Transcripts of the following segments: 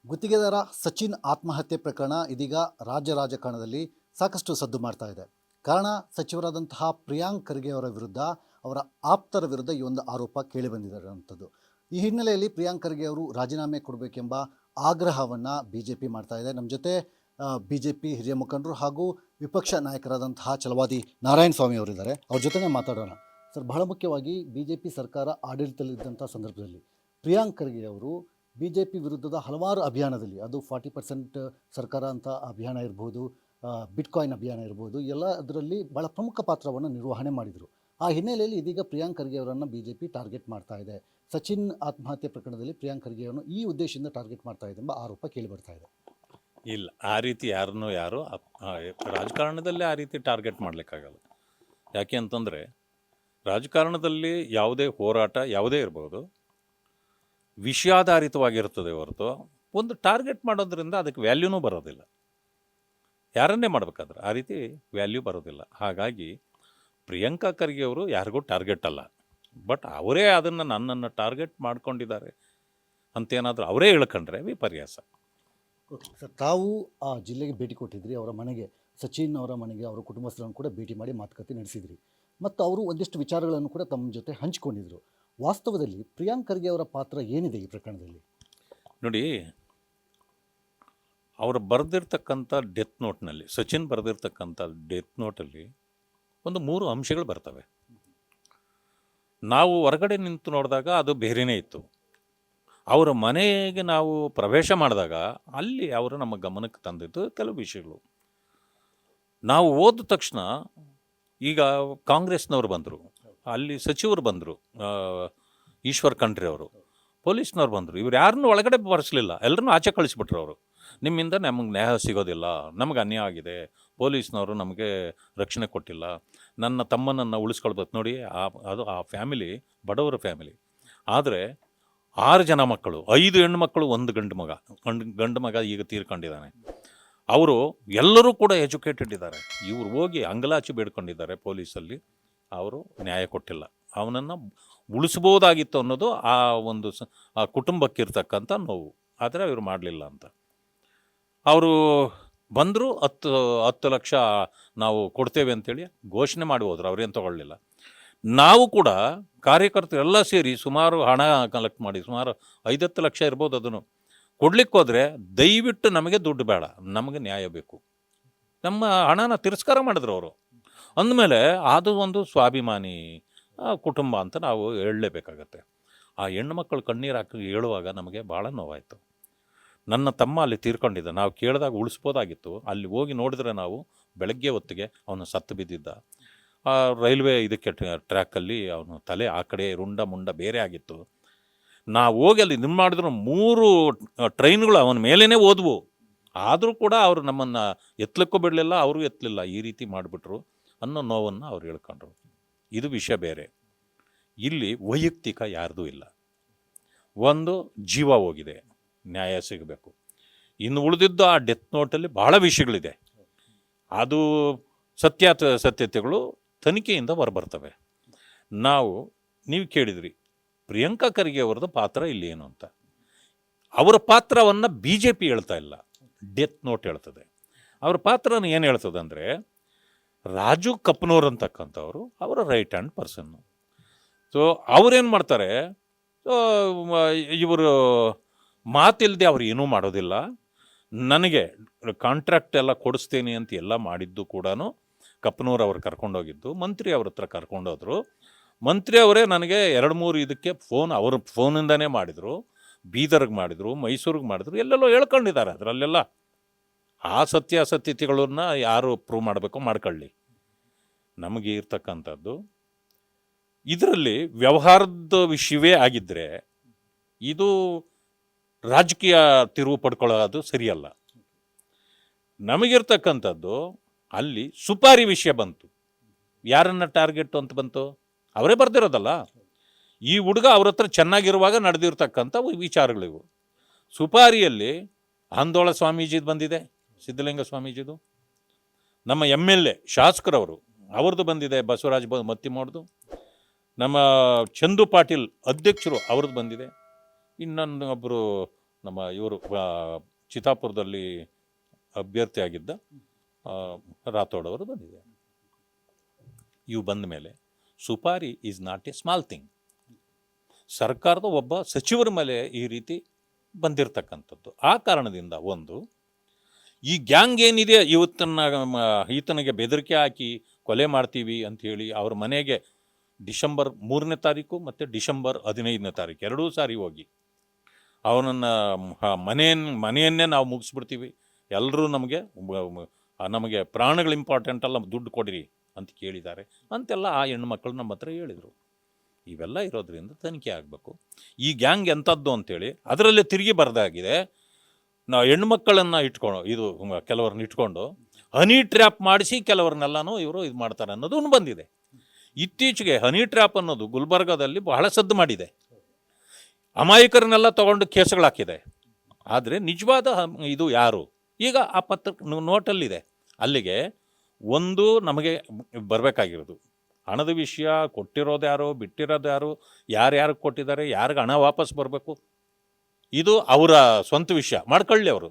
ಗುತ್ತಿಗೆದಾರ ಸಚಿನ್ ಆತ್ಮಹತ್ಯೆ ಪ್ರಕರಣ ಇದೀಗ ರಾಜ್ಯ ರಾಜಕಾರಣದಲ್ಲಿ ಸಾಕಷ್ಟು ಸದ್ದು ಮಾಡ್ತಾ ಇದೆ. ಕಾರಣ ಸಚಿವರಾದಂತಹ ಪ್ರಿಯಾಂಕ್ ಖರ್ಗೆ ಅವರ ವಿರುದ್ಧ, ಅವರ ಆಪ್ತರ ವಿರುದ್ಧ ಈ ಒಂದು ಆರೋಪ ಕೇಳಿಬಂದಿರುವಂಥದ್ದು. ಈ ಹಿನ್ನೆಲೆಯಲ್ಲಿ ಪ್ರಿಯಾಂಕ್ ಖರ್ಗೆ ಅವರು ರಾಜೀನಾಮೆ ಕೊಡಬೇಕೆಂಬ ಆಗ್ರಹವನ್ನು BJP ಮಾಡ್ತಾ ಇದೆ. ನಮ್ಮ ಜೊತೆ BJP ಹಿರಿಯ ಮುಖಂಡರು ಹಾಗೂ ವಿಪಕ್ಷ ನಾಯಕರಾದಂತಹ ಛಲವಾದಿ ನಾರಾಯಣ ಸ್ವಾಮಿ ಅವರಿದ್ದಾರೆ. ಅವ್ರ ಜೊತೆನೇ ಮಾತಾಡೋಣ. ಸರ್, ಬಹಳ ಮುಖ್ಯವಾಗಿ BJP ಸರ್ಕಾರ ಆಡಳಿತದಲ್ಲಿದ್ದಂಥ ಸಂದರ್ಭದಲ್ಲಿ ಪ್ರಿಯಾಂಕ್ ಖರ್ಗೆ ಅವರು BJP ವಿರುದ್ಧದ ಹಲವಾರು ಅಭಿಯಾನದಲ್ಲಿ, ಅದು 40% ಸರ್ಕಾರ ಅಂತ ಅಭಿಯಾನ ಇರ್ಬೋದು, ಬಿಟ್ಕಾಯಿನ್ ಅಭಿಯಾನ ಇರ್ಬೋದು, ಎಲ್ಲ ಅದರಲ್ಲಿ ಭಾಳ ಪ್ರಮುಖ ಪಾತ್ರವನ್ನು ನಿರ್ವಹಣೆ ಮಾಡಿದರು. ಆ ಹಿನ್ನೆಲೆಯಲ್ಲಿ ಇದೀಗ ಪ್ರಿಯಾಂಕ್ ಖರ್ಗೆ ಅವರನ್ನು BJP ಟಾರ್ಗೆಟ್ ಮಾಡ್ತಾ ಇದೆ. ಸಚಿನ್ ಆತ್ಮಹತ್ಯೆ ಪ್ರಕರಣದಲ್ಲಿ ಪ್ರಿಯಾಂಕ್ ಖರ್ಗೆ ಅವರನ್ನು ಈ ಉದ್ದೇಶದಿಂದ ಟಾರ್ಗೆಟ್ ಮಾಡ್ತಾ ಇದೆ ಎಂಬ ಆರೋಪ ಕೇಳಿ ಬರ್ತಾ ಇದೆ. ಇಲ್ಲ, ಆ ರೀತಿ ಯಾರು ರಾಜಕಾರಣದಲ್ಲಿ ಆ ರೀತಿ ಟಾರ್ಗೆಟ್ ಮಾಡಲಿಕ್ಕಾಗಲ್ಲ. ಯಾಕೆ ಅಂತಂದರೆ, ರಾಜಕಾರಣದಲ್ಲಿ ಯಾವುದೇ ಹೋರಾಟ ಯಾವುದೇ ಇರ್ಬೋದು, ವಿಷಯಾಧಾರಿತವಾಗಿರ್ತದೆ ಹೊರತು ಒಂದು ಟಾರ್ಗೆಟ್ ಮಾಡೋದ್ರಿಂದ ಅದಕ್ಕೆ ವ್ಯಾಲ್ಯೂನೂ ಬರೋದಿಲ್ಲ. ಯಾರನ್ನೇ ಮಾಡಬೇಕಾದ್ರೆ ಆ ರೀತಿ ವ್ಯಾಲ್ಯೂ ಬರೋದಿಲ್ಲ. ಹಾಗಾಗಿ ಪ್ರಿಯಾಂಕಾ ಖರ್ಗೆ ಅವರು ಯಾರಿಗೂ ಟಾರ್ಗೆಟ್ ಅಲ್ಲ. ಬಟ್ ಅವರೇ ಅದನ್ನು ನನ್ನನ್ನು ಟಾರ್ಗೆಟ್ ಮಾಡ್ಕೊಂಡಿದ್ದಾರೆ ಅಂತೇನಾದರೂ ಅವರೇ ಹೇಳ್ಕೊಂಡ್ರೆ ವಿಪರ್ಯಾಸ. ಓಕೆ ಸರ್, ತಾವು ಆ ಜಿಲ್ಲೆಗೆ ಭೇಟಿ ಕೊಟ್ಟಿದ್ರಿ, ಅವರ ಮನೆಗೆ, ಸಚಿನ್ ಅವರ ಮನೆಗೆ, ಅವರ ಕುಟುಂಬಸ್ಥರನ್ನು ಕೂಡ ಭೇಟಿ ಮಾಡಿ ಮಾತುಕತೆ ನಡೆಸಿದ್ರಿ ಮತ್ತು ಅವರು ಒಂದಿಷ್ಟು ವಿಚಾರಗಳನ್ನು ಕೂಡ ತಮ್ಮ ಜೊತೆ ಹಂಚಿಕೊಂಡಿದ್ರು. ವಾಸ್ತವದಲ್ಲಿ ಪ್ರಿಯಾಂಕ್ ಖರ್ಗೆ ಅವರ ಪಾತ್ರ ಏನಿದೆ ಈ ಪ್ರಕರಣದಲ್ಲಿ? ನೋಡಿ, ಅವರು ಬರೆದಿರ್ತಕ್ಕಂಥ ಡೆತ್ ನೋಟ್ನಲ್ಲಿ, ಸಚಿನ್ ಬರೆದಿರ್ತಕ್ಕಂಥ ಡೆತ್ ನೋಟಲ್ಲಿ ಒಂದು 3 ಅಂಶಗಳು ಬರ್ತವೆ. ನಾವು ಹೊರಗಡೆ ನಿಂತು ನೋಡಿದಾಗ ಅದು ಬೇರೆಯೇ ಇತ್ತು. ಅವರ ಮನೆಗೆ ನಾವು ಪ್ರವೇಶ ಮಾಡಿದಾಗ ಅಲ್ಲಿ ಅವರು ನಮ್ಮ ಗಮನಕ್ಕೆ ತಂದಿದ್ದು ಕೆಲವು ವಿಷಯಗಳು. ನಾವು ಹೋದ ತಕ್ಷಣ ಈಗ ಕಾಂಗ್ರೆಸ್ನವರು ಬಂದರು, ಅಲ್ಲಿ ಸಚಿವರು ಬಂದರು, ಈಶ್ವರ್ ಖಂಡ್ರೆ ಅವರು, ಪೊಲೀಸ್ನವ್ರು ಬಂದರು. ಇವ್ರು ಯಾರನ್ನೂ ಒಳಗಡೆ ಬರೆಸಲಿಲ್ಲ, ಎಲ್ಲರನ್ನೂ ಆಚೆ ಕಳಿಸ್ಬಿಟ್ರು. ಅವರು ನಿಮ್ಮಿಂದ ನಮಗೆ ನ್ಯಾಯ ಸಿಗೋದಿಲ್ಲ, ನಮಗೆ ಅನ್ಯಾಯ ಆಗಿದೆ, ಪೊಲೀಸ್ನವರು ನಮಗೆ ರಕ್ಷಣೆ ಕೊಟ್ಟಿಲ್ಲ, ನನ್ನ ತಮ್ಮನನ್ನು ಉಳಿಸ್ಕೊಳ್ಬೇಕು. ನೋಡಿ, ಅದು ಆ ಫ್ಯಾಮಿಲಿ ಬಡವರ ಫ್ಯಾಮಿಲಿ. ಆದರೆ 6 ಜನ ಮಕ್ಕಳು, 5 ಹೆಣ್ಣು ಮಕ್ಕಳು, 1 ಗಂಡು ಮಗ ಈಗ ತೀರ್ಕೊಂಡಿದ್ದಾನೆ. ಅವರು ಎಲ್ಲರೂ ಕೂಡ ಎಜುಕೇಟೆಡ್ ಇದ್ದಾರೆ. ಇವರು ಹೋಗಿ ಅಂಗಲಾಚಿ ಬೇಡ್ಕೊಂಡಿದ್ದಾರೆ ಪೊಲೀಸಲ್ಲಿ, ಅವರು ನ್ಯಾಯ ಕೊಟ್ಟಿಲ್ಲ. ಅವನನ್ನು ಉಳಿಸ್ಬೋದಾಗಿತ್ತು ಅನ್ನೋದು ಆ ಒಂದು ಆ ಕುಟುಂಬಕ್ಕಿರ್ತಕ್ಕಂಥ ನೋವು. ಆದರೆ ಇವರು ಮಾಡಲಿಲ್ಲ ಅಂತ. ಅವರು ಬಂದರು, 10 ಲಕ್ಷ ನಾವು ಕೊಡ್ತೇವೆ ಅಂತೇಳಿ ಘೋಷಣೆ ಮಾಡಿ ಹೋದ್ರು. ಅವ್ರೇನು ತಗೊಳ್ಳಿಲ್ಲ. ನಾವು ಕೂಡ ಕಾರ್ಯಕರ್ತರು ಎಲ್ಲ ಸೇರಿ ಸುಮಾರು ಹಣ ಕಲೆಕ್ಟ್ ಮಾಡಿ, ಸುಮಾರು 5-10 ಲಕ್ಷ ಇರ್ಬೋದು, ಅದನ್ನು ಕೊಡ್ಲಿಕ್ಕೆ ಹೋದರೆ ದಯವಿಟ್ಟು ನಮಗೆ ದುಡ್ಡು ಬೇಡ, ನಮಗೆ ನ್ಯಾಯ ಬೇಕು, ನಮ್ಮ ಹಣನ ತಿರಸ್ಕಾರ ಮಾಡಿದ್ರು ಅವರು. ಅಂದಮೇಲೆ ಅದು ಒಂದು ಸ್ವಾಭಿಮಾನಿ ಕುಟುಂಬ ಅಂತ ನಾವು ಹೇಳಲೇಬೇಕಾಗತ್ತೆ. ಆ ಹೆಣ್ಣು ಮಕ್ಕಳು ಕಣ್ಣೀರು ಹಾಕಿ ಹೇಳುವಾಗ ನಮಗೆ ಭಾಳ ನೋವಾಯಿತು. ನನ್ನ ತಮ್ಮ ಅಲ್ಲಿ ತೀರ್ಕೊಂಡಿದ್ದ, ನಾವು ಕೇಳಿದಾಗ ಉಳಿಸ್ಬೋದಾಗಿತ್ತು. ಅಲ್ಲಿ ಹೋಗಿ ನೋಡಿದ್ರೆ ನಾವು ಬೆಳಗ್ಗೆ ಹೊತ್ತಿಗೆ ಅವನು ಸತ್ತು ಬಿದ್ದಿದ್ದ. ರೈಲ್ವೆ ಇದಕ್ಕೆ ಟ್ರ್ಯಾಕಲ್ಲಿ ಅವನು ತಲೆ ಆ ಕಡೆ ರುಂಡ ಮುಂಡ ಬೇರೆ ಆಗಿತ್ತು. ನಾವು ಹೋಗಿ ಅಲ್ಲಿ ಇದು ಮಾಡಿದ್ರು 3 ಟ್ರೈನ್ಗಳು ಅವನ ಮೇಲೇ ಹೋದ್ವು. ಆದರೂ ಕೂಡ ಅವರು ನಮ್ಮನ್ನು ಎತ್ತಲಿಕ್ಕೂ ಬಿಡಲಿಲ್ಲ, ಅವರು ಎತ್ತಲಿಲ್ಲ. ಈ ರೀತಿ ಮಾಡಿಬಿಟ್ರು ಅನ್ನೋ ನೋವನ್ನು ಅವ್ರು ಹೇಳ್ಕೊಂಡ್ರು. ಇದು ವಿಷಯ ಬೇರೆ. ಇಲ್ಲಿ ವೈಯಕ್ತಿಕ ಯಾರ್ದೂ ಇಲ್ಲ. ಒಂದು ಜೀವ ಹೋಗಿದೆ, ನ್ಯಾಯ ಸಿಗಬೇಕು. ಇನ್ನು ಉಳಿದಿದ್ದು ಆ ಡೆತ್ ನೋಟಲ್ಲಿ ಭಾಳ ವಿಷಯಗಳಿದೆ. ಅದು ಸತ್ಯತೆಗಳು ತನಿಖೆಯಿಂದ ಹೊರಬರ್ತವೆ. ನೀವು ಕೇಳಿದ್ರಿ ಪ್ರಿಯಾಂಕಾ ಖರ್ಗೆ ಅವರದ್ದು ಪಾತ್ರ ಇಲ್ಲಿ ಏನು ಅಂತ. ಅವರ ಪಾತ್ರವನ್ನು BJP ಹೇಳ್ತಾ ಇಲ್ಲ, ಡೆತ್ ನೋಟ್ ಹೇಳ್ತದೆ. ಅವರ ಪಾತ್ರನ ಏನು ಹೇಳ್ತದೆ ಅಂದರೆ, ರಾಜು ಕಪ್ನೂರ್ ಅಂತಕ್ಕಂಥವ್ರು ಅವರ ರೈಟ್ ಹ್ಯಾಂಡ್ ಪರ್ಸನ್ನು. ಸೊ ಅವರೇನು ಮಾಡ್ತಾರೆ, ಇವರು ಮಾತಿಲ್ಲದೆ ಅವ್ರು ಏನೂ ಮಾಡೋದಿಲ್ಲ. ನನಗೆ ಕಾಂಟ್ರಾಕ್ಟ್ ಎಲ್ಲ ಕೊಡಿಸ್ತೇನೆ ಅಂತ ಎಲ್ಲ ಮಾಡಿದ್ದು ಕೂಡ ಕಪ್ನೂರ್ ಅವ್ರು ಕರ್ಕೊಂಡೋಗಿದ್ದು, ಮಂತ್ರಿ ಅವ್ರ ಹತ್ರ ಕರ್ಕೊಂಡೋದ್ರು. ಮಂತ್ರಿ ಅವರೇ ನನಗೆ 2-3 ಇದಕ್ಕೆ ಅವ್ರ ಫೋನಿಂದನೇ ಮಾಡಿದರು. ಬೀದರ್ಗೆ ಮಾಡಿದರು, ಮೈಸೂರಿಗೆ ಮಾಡಿದ್ರು, ಎಲ್ಲೆಲ್ಲೋ ಹೇಳ್ಕೊಂಡಿದ್ದಾರೆ. ಅದರಲ್ಲೆಲ್ಲ ಆ ಸತ್ಯಾಸತ್ಯತೆಗಳನ್ನ ಯಾರು ಪ್ರೂವ್ ಮಾಡಬೇಕೋ ಮಾಡ್ಕೊಳ್ಳಿ. ನಮಗೆ ಇರ್ತಕ್ಕಂಥದ್ದು ಇದರಲ್ಲಿ ವ್ಯವಹಾರದ ವಿಷಯವೇ ಆಗಿದ್ದರೆ ಇದು ರಾಜಕೀಯ ತಿರುವು ಪಡ್ಕೊಳ್ಳೋದು ಸರಿಯಲ್ಲ. ನಮಗಿರ್ತಕ್ಕಂಥದ್ದು ಅಲ್ಲಿ ಸುಪಾರಿ ವಿಷಯ ಬಂತು. ಯಾರನ್ನ ಟಾರ್ಗೆಟ್ ಅಂತ ಬಂತು? ಅವರೇ ಬರ್ದಿರೋದಲ್ಲ. ಈ ಹುಡುಗ ಅವ್ರ ಹತ್ರ ಚೆನ್ನಾಗಿರುವಾಗ ನಡೆದಿರ್ತಕ್ಕಂಥ ವಿಚಾರಗಳಿವು. ಸುಪಾರಿಯಲ್ಲಿ ಆಂದೋಳ ಸ್ವಾಮೀಜಿದು ಬಂದಿದೆ, ಸಿದ್ಧಲಿಂಗ ಸ್ವಾಮೀಜಿದು, ನಮ್ಮ MLA ಶಾಸಕರವರು ಅವ್ರದ್ದು ಬಂದಿದೆ, ಬಸವರಾಜ ಮತ್ತಿಮೋಡ್ದು, ನಮ್ಮ ಚಂದು ಪಾಟೀಲ್ ಅಧ್ಯಕ್ಷರು ಅವ್ರದ್ದು ಬಂದಿದೆ, ಇನ್ನೊಬ್ಬರು ನಮ್ಮ ಇವರು ಚಿತ್ತಾಪುರದಲ್ಲಿ ಅಭ್ಯರ್ಥಿಯಾಗಿದ್ದ ರಾಥೋಡ್ ಅವರು ಬಂದಿದೆ. ಇವು ಬಂದ ಮೇಲೆ supari is not a small thing. ಸರ್ಕಾರದ ಒಬ್ಬ ಸಚಿವರ ಮೇಲೆ ಈ ರೀತಿ ಬಂದಿರತಕ್ಕಂಥದ್ದು. ಆ ಕಾರಣದಿಂದ ಒಂದು ಈ ಗ್ಯಾಂಗ್ ಏನಿದೆ ಈತನಿಗೆ ಬೆದರಿಕೆ ಹಾಕಿ ಕೊಲೆ ಮಾಡ್ತೀವಿ ಅಂಥೇಳಿ ಅವ್ರ ಮನೆಗೆ ಡಿಸೆಂಬರ್ 3ನೇ ತಾರೀಕು ಮತ್ತು ಡಿಸೆಂಬರ್ 15ನೇ ತಾರೀಕು ಎರಡೂ ಸಾರಿ ಹೋಗಿ ಅವನನ್ನು ಮನೆಯನ್ನೇ ನಾವು ಮುಗಿಸ್ಬಿಡ್ತೀವಿ, ಎಲ್ಲರೂ ನಮಗೆ ಪ್ರಾಣಗಳು ಇಂಪಾರ್ಟೆಂಟ್ ಅಲ್ಲ, ದುಡ್ಡು ಕೊಡಿರಿ ಅಂತ ಕೇಳಿದ್ದಾರೆ ಅಂತೆಲ್ಲ ಆ ಹೆಣ್ಣುಮಕ್ಕಳು ನಮ್ಮ ಹತ್ರ ಹೇಳಿದರು. ಇವೆಲ್ಲ ಇರೋದ್ರಿಂದ ತನಿಖೆ ಆಗಬೇಕು. ಈ ಗ್ಯಾಂಗ್ ಎಂಥದ್ದು ಅಂತೇಳಿ ಅದರಲ್ಲೇ ತಿರುಗಿ ಬರೆದಾಗಿದೆ. ನಾವು ಹೆಣ್ಮಕ್ಕಳನ್ನು ಕೆಲವ್ರನ್ನ ಇಟ್ಕೊಂಡು ಹನಿ ಟ್ರ್ಯಾಪ್ ಮಾಡಿಸಿ ಕೆಲವ್ರನ್ನೆಲ್ಲನೂ ಇವರು ಇದು ಮಾಡ್ತಾರೆ ಅನ್ನೋದು ಬಂದಿದೆ. ಇತ್ತೀಚೆಗೆ ಹನಿ ಟ್ರ್ಯಾಪ್ ಅನ್ನೋದು ಗುಲ್ಬರ್ಗಾದಲ್ಲಿ ಬಹಳ ಸದ್ದು ಮಾಡಿದೆ. ಅಮಾಯಕರನ್ನೆಲ್ಲ ತಗೊಂಡು ಕೇಸುಗಳಾಕಿದೆ. ಆದರೆ ನಿಜವಾದ ಇದು ಯಾರು ಈಗ ಆ ನೋಟಲ್ಲಿದೆ. ಅಲ್ಲಿಗೆ ಒಂದು ನಮಗೆ ಬರಬೇಕಾಗಿರೋದು ಹಣದ ವಿಷಯ, ಕೊಟ್ಟಿರೋದು ಯಾರು, ಬಿಟ್ಟಿರೋದು ಯಾರು, ಯಾರ್ಯಾರು ಕೊಟ್ಟಿದ್ದಾರೆ, ಯಾರಿಗೆ ಹಣ ವಾಪಸ್ ಬರಬೇಕು, ಇದು ಅವರ ಸ್ವಂತ ವಿಷಯ ಮಾಡ್ಕೊಳ್ಳಿ ಅವರು.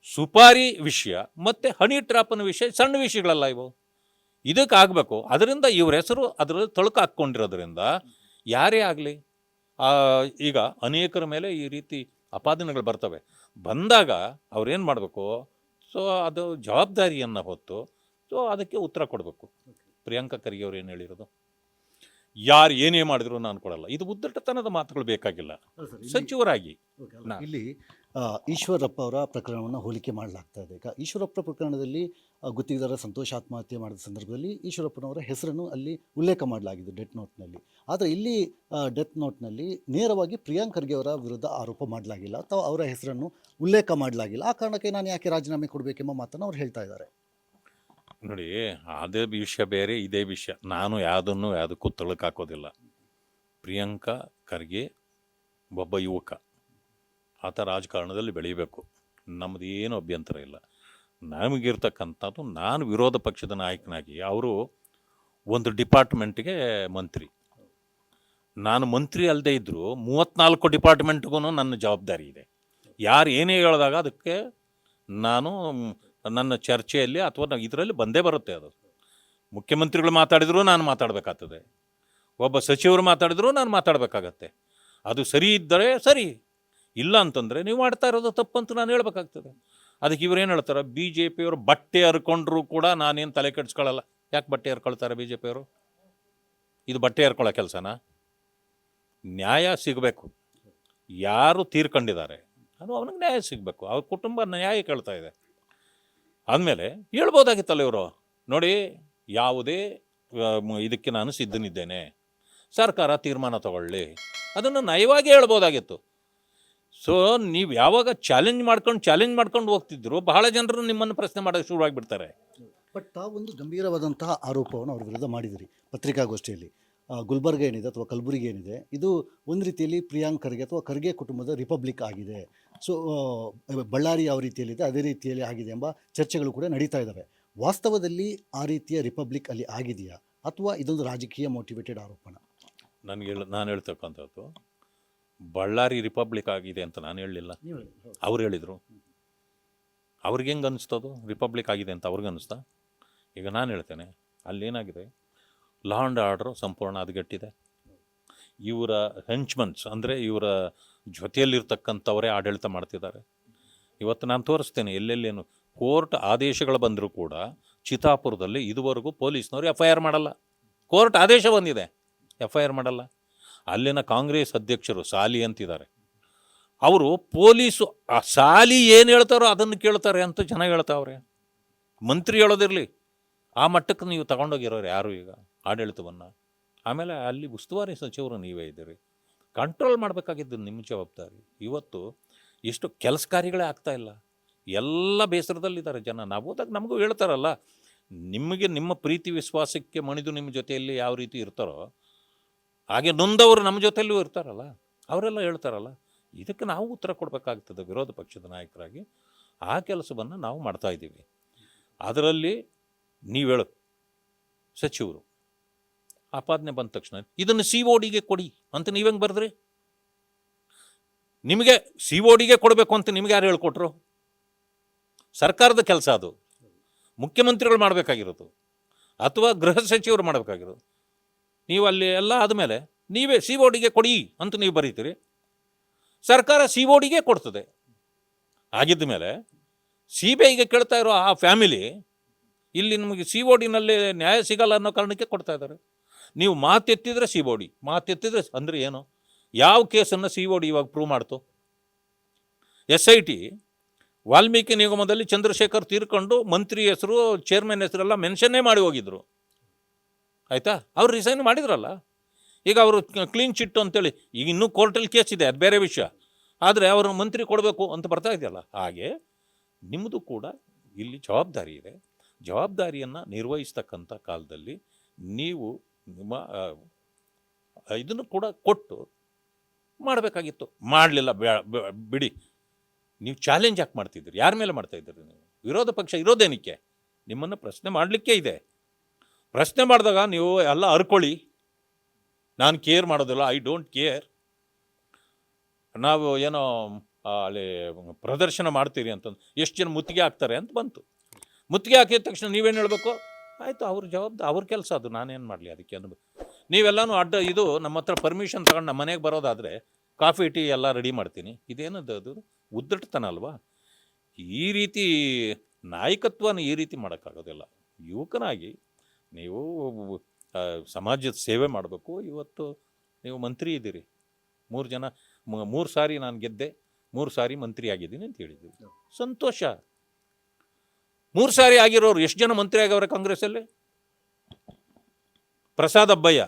ಸುಪಾರಿ ವಿಷಯ ಮತ್ತು ಹನಿ ಟ್ರಾಪನ ವಿಷಯ ಸಣ್ಣ ವಿಷಯಗಳಲ್ಲ ಇವು, ಇದಕ್ಕಾಗಬೇಕು. ಅದರಿಂದ ಇವ್ರ ಹೆಸರು ಅದರಲ್ಲಿ ತಳುಕು ಹಾಕ್ಕೊಂಡಿರೋದ್ರಿಂದ ಯಾರೇ ಆಗಲಿ ಈಗ ಅನೇಕರ ಮೇಲೆ ಈ ರೀತಿ ಅಪಾದನೆಗಳು ಬರ್ತವೆ. ಬಂದಾಗ ಅವ್ರೇನು ಮಾಡಬೇಕು, ಸೊ ಅದು ಜವಾಬ್ದಾರಿಯನ್ನು ಹೊತ್ತು ಸೊ ಅದಕ್ಕೆ ಉತ್ತರ ಕೊಡಬೇಕು. ಪ್ರಿಯಾಂಕಾ ಖರ್ಗೆ ಅವ್ರು ಏನು ಹೇಳಿರೋದು, ಯಾರು ಏನೇ ಮಾಡಿದ್ರು ನಾನು ಕೊಡಲ್ಲ, ಇದು ಉದ್ದಟತನದ ಮಾತುಗಳು ಬೇಕಾಗಿಲ್ಲ. ಸಚಿವರಾಗಿ ಇಲ್ಲಿ ಈಶ್ವರಪ್ಪ ಅವರ ಪ್ರಕರಣವನ್ನು ಹೋಲಿಕೆ ಮಾಡಲಾಗ್ತಾ ಇದೆ. ಈಗ ಈಶ್ವರಪ್ಪ ಪ್ರಕರಣದಲ್ಲಿ ಗುತ್ತಿಗೆದಾರ ಸಂತೋಷ್ ಆತ್ಮಹತ್ಯೆ ಮಾಡಿದ ಸಂದರ್ಭದಲ್ಲಿ ಈಶ್ವರಪ್ಪನವರ ಹೆಸರನ್ನು ಅಲ್ಲಿ ಉಲ್ಲೇಖ ಮಾಡಲಾಗಿದೆ ಡೆತ್ ನೋಟ್ನಲ್ಲಿ. ಆದರೆ ಇಲ್ಲಿ ಡೆತ್ ನೋಟ್ನಲ್ಲಿ ನೇರವಾಗಿ ಪ್ರಿಯಾಂಕ್ ಖರ್ಗೆ ಅವರ ವಿರುದ್ಧ ಆರೋಪ ಮಾಡಲಾಗಿಲ್ಲ ಅಥವಾ ಅವರ ಹೆಸರನ್ನು ಉಲ್ಲೇಖ ಮಾಡಲಾಗಿಲ್ಲ. ಆ ಕಾರಣಕ್ಕೆ ನಾನು ಯಾಕೆ ರಾಜೀನಾಮೆ ಕೊಡಬೇಕೆಂಬ ಮಾತನ್ನು ಅವ್ರು ಹೇಳ್ತಾ ಇದ್ದಾರೆ. ನೋಡಿ, ಅದೇ ವಿಷಯ ಬೇರೆ, ಇದೇ ವಿಷಯ. ನಾನು ಯಾವುದಕ್ಕೂ ತಳುಕು ಹಾಕೋದಿಲ್ಲ. ಪ್ರಿಯಾಂಕಾ ಖರ್ಗೆ ಒಬ್ಬ ಯುವಕ, ಆತ ರಾಜಕಾರಣದಲ್ಲಿ ಬೆಳೀಬೇಕು, ನಮ್ಮದು ಏನು ಅಭ್ಯಂತರ ಇಲ್ಲ. ನಮಗಿರ್ತಕ್ಕಂಥದ್ದು, ನಾನು ವಿರೋಧ ಪಕ್ಷದ ನಾಯಕನಾಗಿ ಅವರು ಒಂದು ಡಿಪಾರ್ಟ್ಮೆಂಟ್ಗೆ ಮಂತ್ರಿ, ನಾನು ಮಂತ್ರಿ ಅಲ್ಲದೆ ಇದ್ದರೂ 34 ಡಿಪಾರ್ಟ್ಮೆಂಟ್ಗೂ ನನ್ನ ಜವಾಬ್ದಾರಿ ಇದೆ. ಯಾರು ಏನೇ ಹೇಳಿದಾಗ ಅದಕ್ಕೆ ನಾನು ನನ್ನ ಚರ್ಚೆಯಲ್ಲಿ ಅಥವಾ ಇದರಲ್ಲಿ ಬಂದೇ ಬರುತ್ತೆ. ಅದು ಮುಖ್ಯಮಂತ್ರಿಗಳು ಮಾತಾಡಿದರೂ ನಾನು ಮಾತಾಡಬೇಕಾಗ್ತದೆ, ಒಬ್ಬ ಸಚಿವರು ಮಾತಾಡಿದರೂ ನಾನು ಮಾತಾಡಬೇಕಾಗತ್ತೆ. ಅದು ಸರಿ ಇದ್ದರೆ ಸರಿ, ಇಲ್ಲ ಅಂತಂದರೆ ನೀವು ಮಾಡ್ತಾ ಇರೋದು ತಪ್ಪಂತ ನಾನು ಹೇಳ್ಬೇಕಾಗ್ತದೆ. ಅದಕ್ಕೆ ಇವ್ರೇನು ಹೇಳ್ತಾರೆ, BJP ಅವರು ಬಟ್ಟೆ ಹರ್ಕೊಂಡ್ರು ಕೂಡ ನಾನೇನು ತಲೆ ಕೆಡಿಸ್ಕೊಳ್ಳಲ್ಲ. ಯಾಕೆ ಬಟ್ಟೆ ಹರ್ಕೊಳ್ತಾರೆ BJP ಅವರು? ಇದು ಬಟ್ಟೆ ಹರ್ಕೊಳ್ಳೋ ಕೆಲಸನಾ? ನ್ಯಾಯ ಸಿಗಬೇಕು. ಯಾರು ತೀರ್ಕೊಂಡಿದ್ದಾರೆ ಅದು ಅವನಿಗೆ ನ್ಯಾಯ ಸಿಗಬೇಕು. ಅವ್ರ ಕುಟುಂಬ ನ್ಯಾಯ ಕೇಳ್ತಾ ಇದೆ. ಆದಮೇಲೆ ಹೇಳ್ಬೋದಾಗಿತ್ತಲ್ಲ ಇವರು, ನೋಡಿ ಯಾವುದೇ ಇದಕ್ಕೆ ನಾನು ಸಿದ್ಧನಿದ್ದೇನೆ, ಸರ್ಕಾರ ತೀರ್ಮಾನ ತಗೊಳ್ಳಿ, ಅದನ್ನು ನಯವಾಗಿ ಹೇಳ್ಬೋದಾಗಿತ್ತು. ಸೊ ನೀವು ಯಾವಾಗ ಚಾಲೆಂಜ್ ಮಾಡ್ಕೊಂಡು ಹೋಗ್ತಿದ್ರು, ಬಹಳ ಜನರು ನಿಮ್ಮನ್ನು ಪ್ರಶ್ನೆ ಮಾಡೋಕ್ಕೆ ಶುರುವಾಗಿಬಿಡ್ತಾರೆ. ಬಟ್ ತಾವೊಂದು ಗಂಭೀರವಾದಂತಹ ಆರೋಪವನ್ನು ಅವ್ರ ವಿರುದ್ಧ ಮಾಡಿದಿರಿ ಪತ್ರಿಕಾಗೋಷ್ಠಿಯಲ್ಲಿ. ಗುಲ್ಬರ್ಗ ಏನಿದೆ ಅಥವಾ ಕಲಬುರಗಿ ಏನಿದೆ, ಇದು ಒಂದು ರೀತಿಯಲ್ಲಿ ಪ್ರಿಯಾಂಕ್ ಖರ್ಗೆ ಅಥವಾ ಖರ್ಗೆ ಕುಟುಂಬದ ರಿಪಬ್ಲಿಕ್ ಆಗಿದೆ. ಸೊ ಬಳ್ಳಾರಿ ಯಾವ ರೀತಿಯಲ್ಲಿದೆ ಅದೇ ರೀತಿಯಲ್ಲಿ ಆಗಿದೆ ಎಂಬ ಚರ್ಚೆಗಳು ಕೂಡ ನಡೀತಾ ಇದ್ದಾವೆ. ವಾಸ್ತವದಲ್ಲಿ ಆ ರೀತಿಯ ರಿಪಬ್ಲಿಕ್ ಅಲ್ಲಿ ಆಗಿದೆಯಾ ಅಥವಾ ಇದೊಂದು ರಾಜಕೀಯ ಮೋಟಿವೇಟೆಡ್ ಆರೋಪಣ? ನಾನು ಹೇಳ್ತಕ್ಕಂಥದ್ದು ಬಳ್ಳಾರಿ ರಿಪಬ್ಲಿಕ್ ಆಗಿದೆ ಅಂತ ನಾನು ಹೇಳಲಿಲ್ಲ, ಅವ್ರು ಹೇಳಿದರು. ಅವ್ರಿಗೆ ಹೆಂಗೆ ಅನ್ನಿಸ್ತದು ರಿಪಬ್ಲಿಕ್ ಆಗಿದೆ ಅಂತ ಅವ್ರಿಗೆ ಅನ್ನಿಸ್ತಾ? ಈಗ ನಾನು ಹೇಳ್ತೇನೆ, ಅಲ್ಲೇನಾಗಿದೆ, ಲಾ ಆ್ಯಂಡ್ ಆರ್ಡ್ರು ಸಂಪೂರ್ಣ ಹದಗೆಟ್ಟಿದೆ. ಇವರ ಹೆಂಚ್ಮನ್ಸ್ ಅಂದರೆ ಇವರ ಜೊತೆಯಲ್ಲಿರ್ತಕ್ಕಂಥವರೇ ಆಡಳಿತ ಮಾಡ್ತಿದ್ದಾರೆ. ಇವತ್ತು ನಾನು ತೋರಿಸ್ತೇನೆ ಎಲ್ಲೆಲ್ಲೇನು ಕೋರ್ಟ್ ಆದೇಶಗಳು ಬಂದರೂ ಕೂಡ ಚಿತ್ತಾಪುರದಲ್ಲಿ ಇದುವರೆಗೂ ಪೊಲೀಸ್ನವರು FIR ಮಾಡಲ್ಲ. ಕೋರ್ಟ್ ಆದೇಶ ಬಂದಿದೆ, FIR ಮಾಡಲ್ಲ. ಅಲ್ಲಿನ ಕಾಂಗ್ರೆಸ್ ಅಧ್ಯಕ್ಷರು ಸಾಲಿ ಅಂತಿದ್ದಾರೆ, ಅವರು ಪೊಲೀಸು ಸಾಲಿ ಏನು ಹೇಳ್ತಾರೋ ಅದನ್ನು ಕೇಳ್ತಾರೆ ಅಂತ ಜನ ಹೇಳ್ತಾವ್ರೆ. ಮಂತ್ರಿ ಹೇಳೋದಿರಲಿ, ಆ ಮಟ್ಟಕ್ಕೆ ನೀವು ತಗೊಂಡೋಗಿರೋರು ಯಾರು ಈಗ ಆಡಳಿತವನ್ನು? ಆಮೇಲೆ ಅಲ್ಲಿ ಉಸ್ತುವಾರಿ ಸಚಿವರು ನೀವೇ ಇದ್ದೀರಿ, ಕಂಟ್ರೋಲ್ ಮಾಡಬೇಕಾಗಿದ್ದು ನಿಮ್ಮ ಜವಾಬ್ದಾರಿ. ಇವತ್ತು ಎಷ್ಟು ಕೆಲಸ ಕಾರ್ಯಗಳೇ ಆಗ್ತಾಯಿಲ್ಲ, ಎಲ್ಲ ಬೇಸರದಲ್ಲಿದ್ದಾರೆ ಜನ. ನಾವು ಹೋದಾಗ ನಮಗೂ ಹೇಳ್ತಾರಲ್ಲ, ನಿಮಗೆ ನಿಮ್ಮ ಪ್ರೀತಿ ವಿಶ್ವಾಸಕ್ಕೆ ಮಣಿದು ನಿಮ್ಮ ಜೊತೆಯಲ್ಲಿ ಯಾವ ರೀತಿ ಇರ್ತಾರೋ ಹಾಗೆ ನೊಂದವರು ನಮ್ಮ ಜೊತೆಯಲ್ಲೂ ಇರ್ತಾರಲ್ಲ, ಅವರೆಲ್ಲ ಹೇಳ್ತಾರಲ್ಲ. ಇದಕ್ಕೆ ನಾವು ಉತ್ತರ ಕೊಡಬೇಕಾಗ್ತದೆ ವಿರೋಧ ಪಕ್ಷದ ನಾಯಕರಾಗಿ. ಆ ಕೆಲಸವನ್ನು ನಾವು ಮಾಡ್ತಾಯಿದ್ದೀವಿ. ಅದರಲ್ಲಿ ನೀವು ಹೇಳು, ಸಚಿವರು ಆಪಾದನೆ ಬಂದ ತಕ್ಷಣ ಇದನ್ನು CODಗೆ ಕೊಡಿ ಅಂತ ನೀವೆಂಗೆ ಬರೆದ್ರಿ? ನಿಮಗೆ ಸಿ ಒ ಡಿಗೆ ಕೊಡಬೇಕು ಅಂತ ನಿಮಗೆ ಯಾರು ಹೇಳ್ಕೊಟ್ರು? ಸರ್ಕಾರದ ಕೆಲಸ ಅದು, ಮುಖ್ಯಮಂತ್ರಿಗಳು ಮಾಡಬೇಕಾಗಿರೋದು ಅಥವಾ ಗೃಹ ಸಚಿವರು ಮಾಡಬೇಕಾಗಿರೋದು. ನೀವು ಅಲ್ಲಿ ಎಲ್ಲ ಆದಮೇಲೆ ನೀವೇ ಸಿ ಒ ಡಿಗೆ ಕೊಡಿ ಅಂತ ನೀವು ಬರೀತೀರಿ, ಸರ್ಕಾರ ಸಿ ಒ ಡಿಗೆ ಕೊಡ್ತದೆ. ಆಗಿದ್ದ ಮೇಲೆ ಸಿ ಬಿ ಐಗೆ ಕೇಳ್ತಾ ಇರೋ ಆ ಫ್ಯಾಮಿಲಿ ಇಲ್ಲಿ ನಿಮಗೆ ಸಿ ಒ ಡಿನಲ್ಲಿ ನ್ಯಾಯ ಸಿಗಲ್ಲ ಅನ್ನೋ ಕಾರಣಕ್ಕೆ ಕೊಡ್ತಾ ಇದ್ದಾರೆ. ನೀವು ಮಾತೆತ್ತಿದ್ರೆ ಸಿ ಒ ಡಿ, ಮಾತೆತ್ತಿದ್ರೆ ಅಂದರೆ ಏನು? ಯಾವ ಕೇಸನ್ನು ಸಿ ಒ ಡಿ ಇವಾಗ ಪ್ರೂವ್ ಮಾಡ್ತು? SIT ವಾಲ್ಮೀಕಿ ನಿಗಮದಲ್ಲಿ ಚಂದ್ರಶೇಖರ್ ತೀರ್ಕೊಂಡು ಮಂತ್ರಿ ಹೆಸರು, ಚೇರ್ಮನ್ ಹೆಸರೆಲ್ಲ ಮೆನ್ಷನ್ನೇ ಮಾಡಿ ಹೋಗಿದ್ರು. ಆಯಿತಾ? ಅವ್ರು ರಿಸೈನ್ ಮಾಡಿದ್ರಲ್ಲ, ಈಗ ಅವರು ಕ್ಲೀನ್ ಚಿಟ್ಟು ಅಂತೇಳಿ ಈಗ ಇನ್ನೂ ಕೋರ್ಟಲ್ಲಿ ಕೇಸ್ ಇದೆ, ಅದು ಬೇರೆ ವಿಷಯ. ಆದರೆ ಅವರು ಮಂತ್ರಿ ಕೊಡಬೇಕು ಅಂತ ಬರ್ತಾ ಇದೆಯಲ್ಲ, ಹಾಗೆ ನಿಮ್ಮದು ಕೂಡ ಇಲ್ಲಿ ಜವಾಬ್ದಾರಿ ಇದೆ. ಜವಾಬ್ದಾರಿಯನ್ನು ನಿರ್ವಹಿಸ್ತಕ್ಕಂಥ ಕಾಲದಲ್ಲಿ ನೀವು ನಿಮ್ಮ ಇದನ್ನು ಕೂಡ ಕೊಟ್ಟು ಮಾಡಬೇಕಾಗಿತ್ತು. ಮಾಡಲಿಲ್ಲ, ಬಿಡಿ. ನೀವು ಚಾಲೆಂಜ್ ಯಾಕೆ ಮಾಡ್ತಿದ್ದೀರಿ? ಯಾರ ಮೇಲೆ ಮಾಡ್ತಾಯಿದ್ದೀರಿ ನೀವು? ವಿರೋಧ ಪಕ್ಷ ಇರೋದೇನಕ್ಕೆ? ನಿಮ್ಮನ್ನು ಪ್ರಶ್ನೆ ಮಾಡಲಿಕ್ಕೆ ಇದೆ. ಪ್ರಶ್ನೆ ಮಾಡಿದಾಗ ನೀವು ಎಲ್ಲ ಹರ್ಕೊಳ್ಳಿ, ನಾನು ಕೇರ್ ಮಾಡೋದಿಲ್ಲ, ಐ ಡೋಂಟ್ ಕೇರ್, ನಾವು ಏನೋ ಅಲ್ಲಿ ಪ್ರದರ್ಶನ ಮಾಡ್ತೀರಿ ಅಂತಂದು ಎಷ್ಟು ಜನ ಮುತ್ತಿಗೆ ಹಾಕ್ತಾರೆ ಅಂತ ಬಂತು. ಮುತ್ತಿಗೆ ಹಾಕಿದ ತಕ್ಷಣ ನೀವೇನು ಹೇಳಬೇಕು? ಆಯಿತು, ಅವ್ರ ಜವಾಬ್ದಾರಿ, ಅವ್ರ ಕೆಲಸ ಅದು, ನಾನೇನು ಮಾಡಲಿ ಅದಕ್ಕೆ ಅನ್ಬೇಕು. ನೀವೆಲ್ಲನೂ ಇದು ನಮ್ಮ ಹತ್ರ ಪರ್ಮಿಷನ್ ತಗೊಂಡು ನಮ್ಮ ಮನೆಗೆ ಬರೋದಾದರೆ ಕಾಫಿ ಟೀ ಎಲ್ಲ ರೆಡಿ ಮಾಡ್ತೀನಿ. ಇದೇನದು? ಅದು ಉದ್ದಟತನ ಅಲ್ವಾ? ಈ ರೀತಿ ನಾಯಕತ್ವನ ಈ ರೀತಿ ಮಾಡೋಕ್ಕಾಗೋದಿಲ್ಲ. ಯುವಕನಾಗಿ ನೀವು ಸಮಾಜದ ಸೇವೆ ಮಾಡಬೇಕು. ಇವತ್ತು ನೀವು ಮಂತ್ರಿ ಇದ್ದೀರಿ, 3 ಸಾರಿ ನಾನು ಗೆದ್ದೆ, 3 ಸಾರಿ ಮಂತ್ರಿ ಆಗಿದ್ದೀನಿ ಅಂತ ಹೇಳಿದ್ದೀವಿ. ಸಂತೋಷ. 3 ಸಾರಿ ಆಗಿರೋರು ಎಷ್ಟು ಜನ ಮಂತ್ರಿ ಆಗವ್ರೆ ಕಾಂಗ್ರೆಸ್ಸಲ್ಲಿ? ಪ್ರಸಾದ್ ಅಬ್ಬಯ್ಯ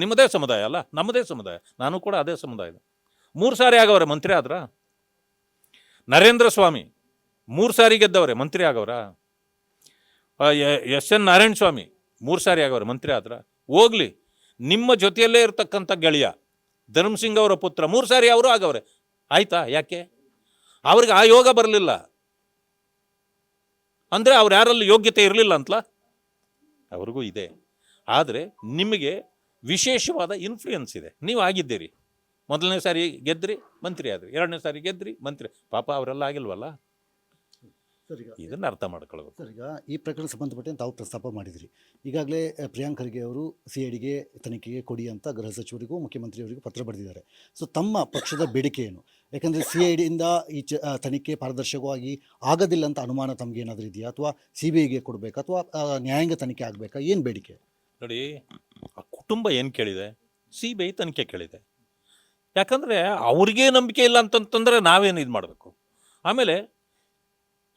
ನಿಮ್ಮದೇ ಸಮುದಾಯ ಅಲ್ಲ, ನಮ್ಮದೇ ಸಮುದಾಯ, ನಾನು ಕೂಡ ಅದೇ ಸಮುದಾಯದ. 3 ಸಾರಿ ಆಗವ್ರೆ, ಮಂತ್ರಿ ಆದ್ರ? ನರೇಂದ್ರ ಸ್ವಾಮಿ 3 ಸಾರಿ ಗೆದ್ದವ್ರೆ, ಮಂತ್ರಿ ಆಗವ್ರ? SN ನಾರಾಯಣ ಸ್ವಾಮಿ 3 ಸಾರಿ ಆಗವ್ರೆ, ಮಂತ್ರಿ ಆದ್ರ? ಹೋಗ್ಲಿ, ನಿಮ್ಮ ಜೊತೆಯಲ್ಲೇ ಇರ್ತಕ್ಕಂಥ ಗೆಳೆಯ ಧರ್ಮಸಿಂಗ್ ಅವರ ಪುತ್ರ 3 ಸಾರಿ ಅವರು ಆಗವ್ರೆ. ಆಯ್ತಾ? ಯಾಕೆ? ಅವ್ರಿಗೆ ಆ ಯೋಗ ಬರಲಿಲ್ಲ ಅಂದರೆ ಅವ್ರು ಯಾರಲ್ಲಿ ಯೋಗ್ಯತೆ ಇರಲಿಲ್ಲ ಅಂತಲ್ಲ? ಅವ್ರಿಗೂ ಇದೆ. ಆದರೆ ನಿಮಗೆ ವಿಶೇಷವಾದ ಇನ್ಫ್ಲೂಯೆನ್ಸ್ ಇದೆ. ನೀವು ಆಗಿದ್ದೀರಿ, 1ನೇ ಸಾರಿ ಗೆದ್ರಿ, ಮಂತ್ರಿ ಆದ್ರಿ, 2ನೇ ಸಾರಿ ಗೆದ್ರಿ, ಮಂತ್ರಿ. ಪಾಪ ಅವರೆಲ್ಲ ಆಗಿಲ್ವಲ್ಲ? ಸರ್, ಈಗ ಇದನ್ನು ಅರ್ಥ ಮಾಡ್ಕೊಳ್ಬೇಕು. ಸರ್, ಈಗ ಈ ಪ್ರಕರಣ ಸಂಬಂಧಪಟ್ಟಂತೆ ತಾವು ಪ್ರಸ್ತಾಪ ಮಾಡಿದಿರಿ. ಈಗಾಗಲೇ ಪ್ರಿಯಾಂಕ್ ಖರ್ಗೆ ಅವರು CIDಗೆ ತನಿಖೆಗೆ ಕೊಡಿ ಅಂತ ಗೃಹ ಸಚಿವರಿಗೂ ಮುಖ್ಯಮಂತ್ರಿಯವರಿಗೂ ಪತ್ರ ಬರೆದಿದ್ದಾರೆ. ಸೊ ತಮ್ಮ ಪಕ್ಷದ ಬೇಡಿಕೆ ಏನು? ಯಾಕಂದರೆ CIDಯಿಂದ ಈ ತನಿಖೆ ಪಾರದರ್ಶಕವಾಗಿ ಆಗೋದಿಲ್ಲ ಅಂತ ಅನುಮಾನ ತಮಗೆ ಏನಾದರೂ ಇದೆಯಾ? ಅಥವಾ CBIಗೆ ಕೊಡಬೇಕಾ? ಅಥವಾ ನ್ಯಾಯಾಂಗ ತನಿಖೆ ಆಗಬೇಕಾ? ಏನು ಬೇಡಿಕೆ? ನೋಡಿ, ಆ ಕುಟುಂಬ ಏನು ಕೇಳಿದೆ? CBI ತನಿಖೆ ಕೇಳಿದೆ. ಯಾಕಂದರೆ ಅವ್ರಿಗೇ ನಂಬಿಕೆ ಇಲ್ಲ ಅಂತಂತಂದರೆ ನಾವೇನು ಇದು ಮಾಡಬೇಕು? ಆಮೇಲೆ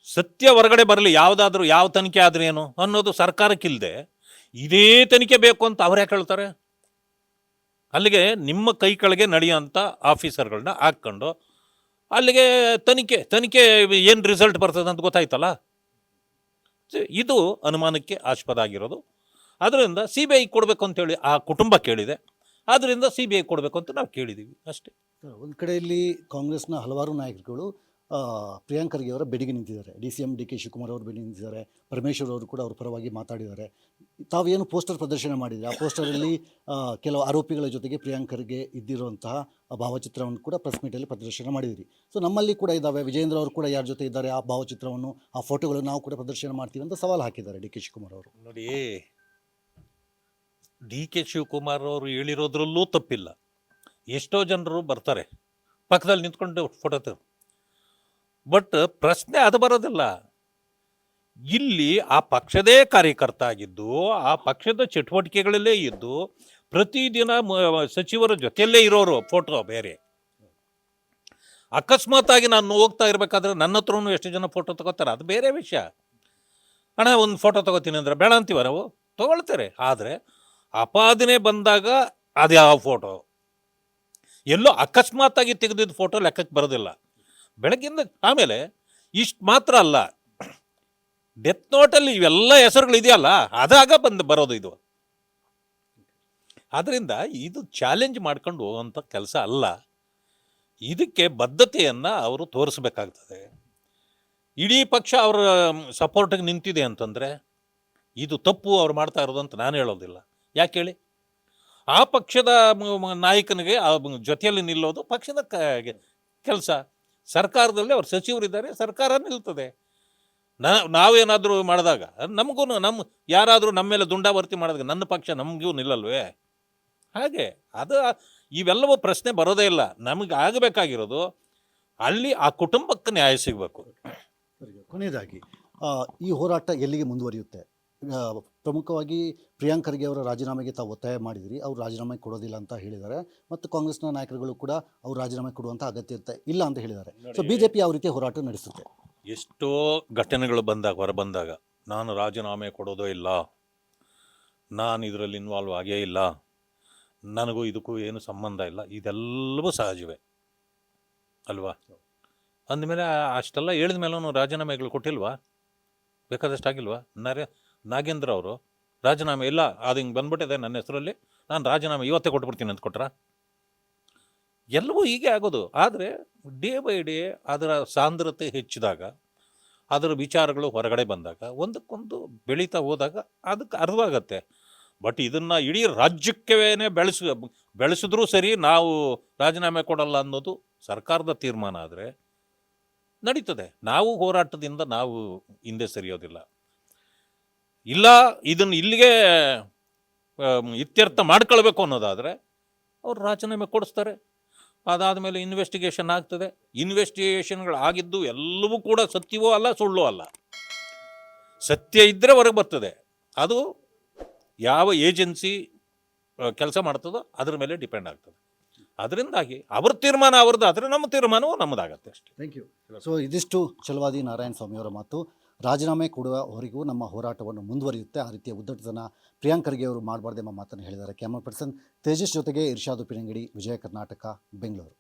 ಸತ್ಯ ಹೊರಗಡೆ ಬರಲಿ, ಯಾವುದಾದ್ರೂ ಯಾವ ತನಿಖೆ ಆದ್ರೆ ಏನು ಅನ್ನೋದು ಸರ್ಕಾರಕ್ಕಿಲ್ಲದೆ ಇದೇ ತನಿಖೆ ಬೇಕು ಅಂತ ಅವ್ರು ಯಾಕೆ ಹೇಳ್ತಾರೆ? ಅಲ್ಲಿಗೆ ನಿಮ್ಮ ಕೈ ಕೆಳಗೆ ನಡೆಯೋಂಥ ಆಫೀಸರ್ಗಳನ್ನ ಹಾಕ್ಕೊಂಡು ಅಲ್ಲಿಗೆ ತನಿಖೆ ಏನು ರಿಸಲ್ಟ್ ಬರ್ತದೆ ಅಂತ ಗೊತ್ತಾಯ್ತಲ್ಲ? ಇದು ಅನುಮಾನಕ್ಕೆ ಆಸ್ಪದ ಆಗಿರೋದು. ಅದರಿಂದ CBI ಕೊಡಬೇಕು ಅಂತೇಳಿ ಆ ಕುಟುಂಬ ಕೇಳಿದೆ, ಆದ್ದರಿಂದ CBI ಕೊಡಬೇಕು ಅಂತ ನಾವು ಕೇಳಿದ್ದೀವಿ ಅಷ್ಟೇ. ಒಂದು ಕಡೆಯಲ್ಲಿ ಕಾಂಗ್ರೆಸ್ನ ಹಲವಾರು ನಾಯಕರುಗಳು ಪ್ರಿಯಾಂಕ್ ಖರ್ಗೆ ಅವರ ಬೆಡಿಗೆ ನಿಂತಿದ್ದಾರೆ. DCM DK ಶಿವಕುಮಾರ್ ಅವರು ಬೆಡಿ ನಿಂತಿದ್ದಾರೆ. ಪರಮೇಶ್ವರ್ ಅವರು ಕೂಡ ಅವ್ರ ಪರವಾಗಿ ಮಾತಾಡಿದ್ದಾರೆ. ತಾವೇನು ಪೋಸ್ಟರ್ ಪ್ರದರ್ಶನ ಮಾಡಿದರೆ, ಆ ಪೋಸ್ಟರಲ್ಲಿ ಕೆಲವು ಆರೋಪಿಗಳ ಜೊತೆಗೆ ಪ್ರಿಯಾಂಕ್ ಖರ್ಗೆ ಇದ್ದಿರುವಂತಹ ಭಾವಚಿತ್ರವನ್ನು ಕೂಡ ಪ್ರೆಸ್ ಮೀಟಲ್ಲಿ ಪ್ರದರ್ಶನ ಮಾಡಿದಿರಿ. ಸೊ ನಮ್ಮಲ್ಲಿ ಕೂಡ ಇದ್ದಾವೆ, ವಿಜೇಂದ್ರ ಅವರು ಕೂಡ ಯಾರ ಜೊತೆ ಇದ್ದಾರೆ, ಆ ಭಾವಚಿತ್ರವನ್ನು, ಆ ಫೋಟೋಗಳನ್ನು ನಾವು ಕೂಡ ಪ್ರದರ್ಶನ ಮಾಡ್ತೀವಿ ಅಂತ ಸವಾಲು ಹಾಕಿದ್ದಾರೆ DK ಶಿವಕುಮಾರ್ ಅವರು. ನೋಡಿ, DK ಶಿವಕುಮಾರ್ ಅವರು ಹೇಳಿರೋದ್ರಲ್ಲೂ ತಪ್ಪಿಲ್ಲ. ಎಷ್ಟೋ ಜನರು ಬರ್ತಾರೆ, ಪಕ್ಕದಲ್ಲಿ ನಿಂತ್ಕೊಂಡು ಫೋಟೋ ತೆಗೆದು, ಬಟ್ ಪ್ರಶ್ನೆ ಅದು ಬರೋದಿಲ್ಲ. ಇಲ್ಲಿ ಆ ಪಕ್ಷದೇ ಕಾರ್ಯಕರ್ತ ಆಗಿದ್ದು, ಆ ಪಕ್ಷದ ಚಟುವಟಿಕೆಗಳಲ್ಲೇ ಇದ್ದು, ಪ್ರತಿದಿನ ಸಚಿವರ ಜೊತೆಯಲ್ಲೇ ಇರೋರು ಫೋಟೋ ಬೇರೆ. ಅಕಸ್ಮಾತ್ ಆಗಿ ನಾನು ಹೋಗ್ತಾ ಇರಬೇಕಾದ್ರೆ ನನ್ನ ಹತ್ರನೂ ಎಷ್ಟು ಜನ ಫೋಟೋ ತಗೋತಾರೆ, ಅದು ಬೇರೆ ವಿಷಯ. ಅಣ್ಣ ಒಂದು ಫೋಟೋ ತಗೋತೀನಿ ಅಂದರೆ ಬೇಡ ಅಂತೀವ ನಾವು, ತಗೊಳ್ತಾರೆ. ಆದರೆ ಆಪಾದನೆ ಬಂದಾಗ ಅದು ಯಾವ ಫೋಟೋ ಎಲ್ಲೋ ಅಕಸ್ಮಾತಾಗಿ ತೆಗೆದಿದ್ದ ಫೋಟೋ ಲೆಕ್ಕಕ್ಕೆ ಬರೋದಿಲ್ಲ. ಬೆಳಗ್ಗಿಂದ ಆಮೇಲೆ ಇಷ್ಟು ಮಾತ್ರ ಅಲ್ಲ, ಡೆತ್ ನೋಟಲ್ಲಿ ಇವೆಲ್ಲ ಹೆಸರುಗಳಿದೆಯಲ್ಲ, ಅದಾಗ ಬರೋದು ಇದು. ಆದ್ದರಿಂದ ಇದು ಚಾಲೆಂಜ್ ಮಾಡ್ಕೊಂಡು ಹೋಗುವಂಥ ಕೆಲಸ ಅಲ್ಲ. ಇದಕ್ಕೆ ಬದ್ಧತೆಯನ್ನು ಅವರು ತೋರಿಸ್ಬೇಕಾಗ್ತದೆ. ಇಡೀ ಪಕ್ಷ ಅವರ ಸಪೋರ್ಟಿಗೆ ನಿಂತಿದೆ ಅಂತಂದರೆ ಇದು ತಪ್ಪು ಅವ್ರು ಮಾಡ್ತಾ ಇರೋದು ಅಂತ ನಾನು ಹೇಳೋದಿಲ್ಲ. ಯಾಕೆ ಹೇಳಿ? ಆ ಪಕ್ಷದ ನಾಯಕನಿಗೆ ಆ ಜೊತೆಯಲ್ಲಿ ನಿಲ್ಲೋದು ಪಕ್ಷದ ಕೆಲಸ. ಸರ್ಕಾರದಲ್ಲಿ ಅವ್ರು ಸಚಿವರಿದ್ದಾರೆ, ಸರ್ಕಾರ ನಿಲ್ತದೆ. ನಾವೇನಾದರೂ ಮಾಡಿದಾಗ ನಮಗೂ ಯಾರಾದರೂ ನಮ್ಮ ಮೇಲೆ ದುಂಡಾವರ್ತಿ ಮಾಡಿದಾಗ ನನ್ನ ಪಕ್ಷ ನಮಗೂ ನಿಲ್ಲಲ್ವೇ? ಹಾಗೆ ಅದು ಇವೆಲ್ಲವೂ ಪ್ರಶ್ನೆ ಬರೋದೇ ಇಲ್ಲ. ನಮಗೆ ಆಗಬೇಕಾಗಿರೋದು ಅಲ್ಲಿ ಆ ಕುಟುಂಬಕ್ಕೆ ನ್ಯಾಯ ಸಿಗಬೇಕು. ಕೊನೆಯದಾಗಿ ಈ ಹೋರಾಟ ಎಲ್ಲಿಗೆ ಮುಂದುವರಿಯುತ್ತೆ? ಪ್ರಮುಖವಾಗಿ ಪ್ರಿಯಾಂಕ್ ಖರ್ಗೆ ಅವರ ರಾಜೀನಾಮೆಗೆ ತಾವು ಒತ್ತಾಯ ಮಾಡಿದಿರಿ, ಅವ್ರು ರಾಜೀನಾಮೆ ಕೊಡೋದಿಲ್ಲ ಅಂತ ಹೇಳಿದ್ದಾರೆ. ಮತ್ತು ಕಾಂಗ್ರೆಸ್ನ ನಾಯಕರುಗಳು ಕೂಡ ಅವ್ರು ರಾಜೀನಾಮೆ ಕೊಡುವಂಥ ಅಗತ್ಯ ಇಲ್ಲ ಅಂತ ಹೇಳಿದ್ದಾರೆ. ಸೊ ಬಿಜೆಪಿ ಯಾವ ರೀತಿ ಹೋರಾಟ ನಡೆಸುತ್ತೆ? ಎಷ್ಟೋ ಘಟನೆಗಳು ಹೊರಬಂದಾಗ ನಾನು ರಾಜೀನಾಮೆ ಕೊಡೋದೇ ಇಲ್ಲ, ನಾನು ಇದರಲ್ಲಿ ಇನ್ವಾಲ್ವ್ ಆಗೇ ಇಲ್ಲ, ನನಗೂ ಇದಕ್ಕೂ ಏನು ಸಂಬಂಧ ಇಲ್ಲ, ಇದೆಲ್ಲವೂ ಸಹಜವೇ ಅಲ್ವಾ? ಅಂದಮೇಲೆ ಅಷ್ಟೆಲ್ಲ ಹೇಳಿದ ಮೇಲೂ ರಾಜೀನಾಮೆಗಳು ಕೊಟ್ಟಿಲ್ವಾ? ಬೇಕಾದಷ್ಟು ಆಗಿಲ್ವಾ? ನಾಗೇಂದ್ರ ಅವರು ರಾಜೀನಾಮೆ ಇಲ್ಲ, ಅದು ಹಿಂಗೆ ಬಂದ್ಬಿಟ್ಟಿದೆ ನನ್ನ ಹೆಸರಲ್ಲಿ, ನಾನು ರಾಜೀನಾಮೆ ಇವತ್ತೇ ಕೊಟ್ಬಿಡ್ತೀನಿ ಅಂತ ಕೊಟ್ರ? ಎಲ್ಲವೂ ಹೀಗೆ ಆಗೋದು. ಆದರೆ ಡೇ ಬೈ ಡೇ ಅದರ ಸಾಂದ್ರತೆ ಹೆಚ್ಚಿದಾಗ, ಅದರ ವಿಚಾರಗಳು ಹೊರಗಡೆ ಬಂದಾಗ, ಒಂದಕ್ಕೊಂದು ಬೆಳೀತಾ ಹೋದಾಗ ಅದಕ್ಕೆ ಅರ್ಥವಾಗತ್ತೆ. ಬಟ್ ಇದನ್ನು ಇಡೀ ರಾಜ್ಯಕ್ಕೇ ಬೆಳೆಸಿದ್ರೂ ಸರಿ ನಾವು ರಾಜೀನಾಮೆ ಕೊಡಲ್ಲ ಅನ್ನೋದು ಸರ್ಕಾರದ ತೀರ್ಮಾನ ಆದರೆ ನಡೀತದೆ. ನಾವು ಹೋರಾಟದಿಂದ ನಾವು ಹಿಂದೆ ಸರಿಯೋದಿಲ್ಲ. ಇಲ್ಲ ಇದನ್ನು ಇಲ್ಲಿಗೆ ಇತ್ಯರ್ಥ ಮಾಡ್ಕೊಳ್ಬೇಕು ಅನ್ನೋದಾದರೆ ಅವ್ರು ರಾಜೀನಾಮೆ ಕೊಡಿಸ್ತಾರೆ. ಅದಾದಮೇಲೆ ಇನ್ವೆಸ್ಟಿಗೇಷನ್ ಆಗ್ತದೆ. ಇನ್ವೆಸ್ಟಿಗೇಷನ್ಗಳು ಆಗಿದ್ದು ಎಲ್ಲವೂ ಕೂಡ ಸತ್ಯವೂ ಅಲ್ಲ, ಸುಳ್ಳು ಅಲ್ಲ. ಸತ್ಯ ಇದ್ದರೆ ಹೊರಗೆ ಬರ್ತದೆ. ಅದು ಯಾವ ಏಜೆನ್ಸಿ ಕೆಲಸ ಮಾಡ್ತದೋ ಅದ್ರ ಮೇಲೆ ಡಿಪೆಂಡ್ ಆಗ್ತದೆ. ಅದರಿಂದಾಗಿ ಅವ್ರ ತೀರ್ಮಾನ ಅವ್ರದ್ದು ಆದರೆ ನಮ್ಮ ತೀರ್ಮಾನವೂ ನಮ್ಮದಾಗತ್ತೆ ಅಷ್ಟೇ. Thank you. ಸೊ ಇದಿಷ್ಟು ಛಲವಾದಿ ನಾರಾಯಣ ಸ್ವಾಮಿಯವರ ಮಾತು. ರಾಜೀನಾಮೆ ಕೊಡುವವರೆಗೂ ನಮ್ಮ ಹೋರಾಟವನ್ನು ಮುಂದುವರಿಯುತ್ತೆ. ಆ ರೀತಿಯ ಉದ್ದಟತನ ಪ್ರಿಯಾಂಕ್ ಖರ್ಗೆ ಅವರು ಮಾಡಬಾರ್ದು ಎಂಬ ಮಾತನ್ನು ಹೇಳಿದ್ದಾರೆ. ಕ್ಯಾಮರಾ ಪರ್ಸನ್ ತೇಜಸ್ ಜೊತೆಗೆ ಇರ್ಷಾದ್ ಉಪ್ಪಿನಂಗಡಿ, ವಿಜಯ ಕರ್ನಾಟಕ, ಬೆಂಗಳೂರು.